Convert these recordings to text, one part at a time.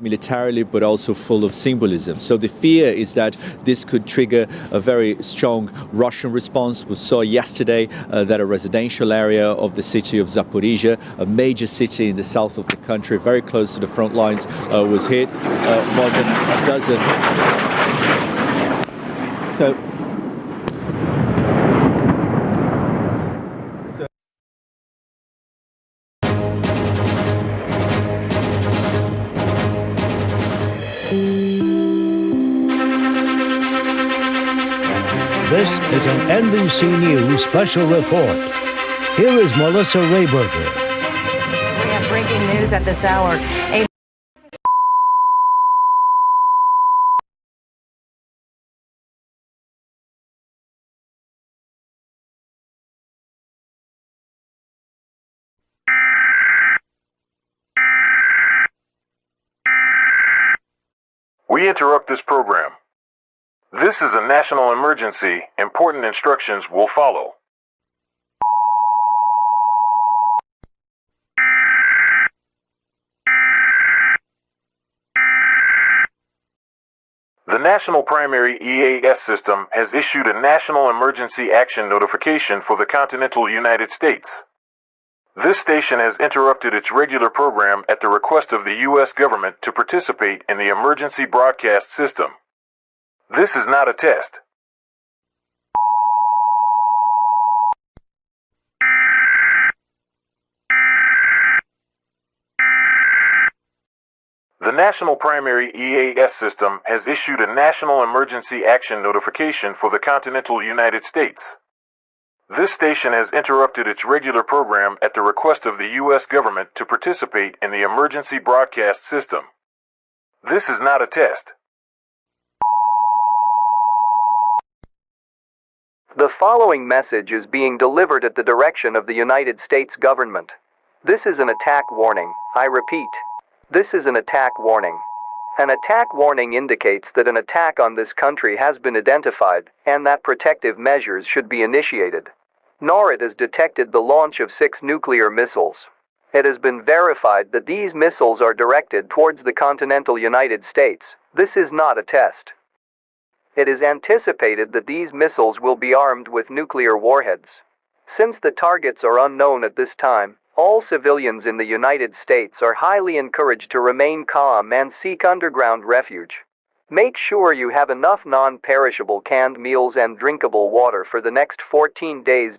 militarily, but also full of symbolism. So the fear is that this could trigger a very strong Russian response. We saw yesterday that a residential area of the city of Zaporizhia, a major city in the south of the country, very close to the front lines, was hit. More than a dozen. This is an NBC News special report. Here is Melissa Rayberger. We have breaking news at this hour. We interrupt this program. This is a national emergency. Important instructions will follow. The National Primary EAS system has issued a National Emergency Action Notification for the continental United States. This station has interrupted its regular program at the request of the U.S. government to participate in the emergency broadcast system. This is not a test. The National Primary EAS system has issued a National Emergency Action Notification for the continental United States. This station has interrupted its regular program at the request of the U.S. government to participate in the emergency broadcast system. This is not a test. The following message is being delivered at the direction of the United States government. This is an attack warning. I repeat, this is an attack warning. An attack warning indicates that an attack on this country has been identified and that protective measures should be initiated. NORAD has detected the launch of 6 nuclear missiles. It has been verified that these missiles are directed towards the continental United States. This is not a test. It is anticipated that these missiles will be armed with nuclear warheads. Since the targets are unknown at this time, all civilians in the United States are highly encouraged to remain calm and seek underground refuge. Make sure you have enough non-perishable canned meals and drinkable water for the next 14 days.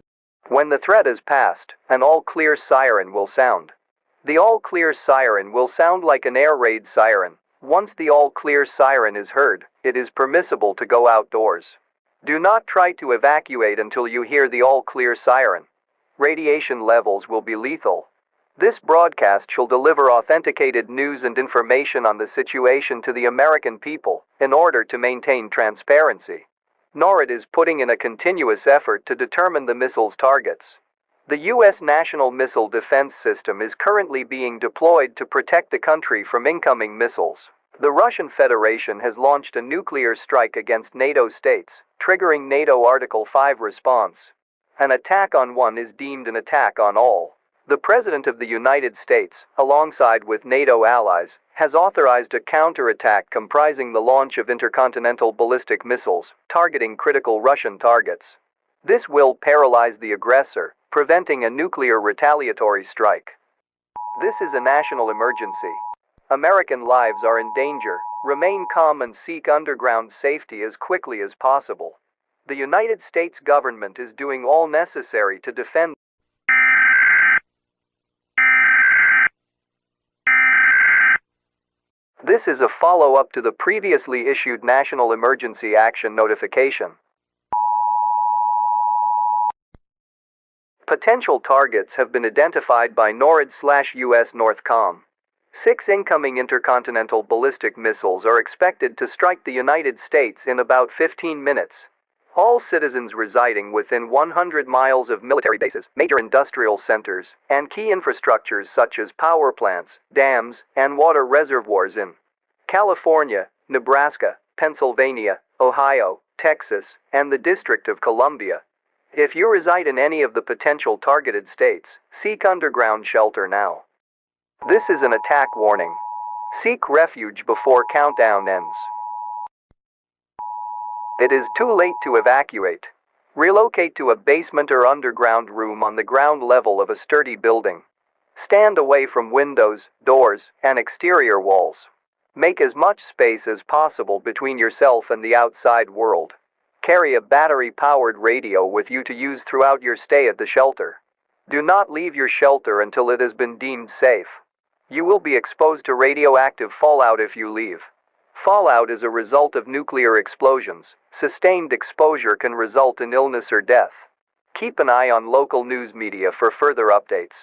When the threat is past, an all-clear siren will sound. The all-clear siren will sound like an air raid siren. Once the all-clear siren is heard, it is permissible to go outdoors. Do not try to evacuate until you hear the all-clear siren. Radiation levels will be lethal. This broadcast shall deliver authenticated news and information on the situation to the American people in order to maintain transparency. NORAD is putting in a continuous effort to determine the missile's targets. The U.S. National Missile Defense System is currently being deployed to protect the country from incoming missiles. The Russian Federation has launched a nuclear strike against NATO states, triggering NATO Article 5 response. An attack on one is deemed an attack on all. The President of the United States, alongside with NATO allies, has authorized a counterattack comprising the launch of intercontinental ballistic missiles, targeting critical Russian targets. This will paralyze the aggressor, preventing a nuclear retaliatory strike. This is a national emergency. American lives are in danger. Remain calm and seek underground safety as quickly as possible. The United States government is doing all necessary to defend. This is a follow-up to the previously issued National Emergency Action Notification. Potential targets have been identified by NORAD/US Northcom. 6 incoming intercontinental ballistic missiles are expected to strike the United States in about 15 minutes. All citizens residing within 100 miles of military bases, major industrial centers, and key infrastructures such as power plants, dams, and water reservoirs in California, Nebraska, Pennsylvania, Ohio, Texas, and the District of Columbia. If you reside in any of the potential targeted states, seek underground shelter now. This is an attack warning. Seek refuge before countdown ends. It is too late to evacuate. Relocate to a basement or underground room on the ground level of a sturdy building. Stand away from windows, doors, and exterior walls. Make as much space as possible between yourself and the outside world. Carry a battery-powered radio with you to use throughout your stay at the shelter. Do not leave your shelter until it has been deemed safe. You will be exposed to radioactive fallout if you leave. Fallout is a result of nuclear explosions. Sustained exposure can result in illness or death. Keep an eye on local news media for further updates.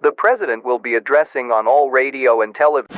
The President will be addressing on all radio and television.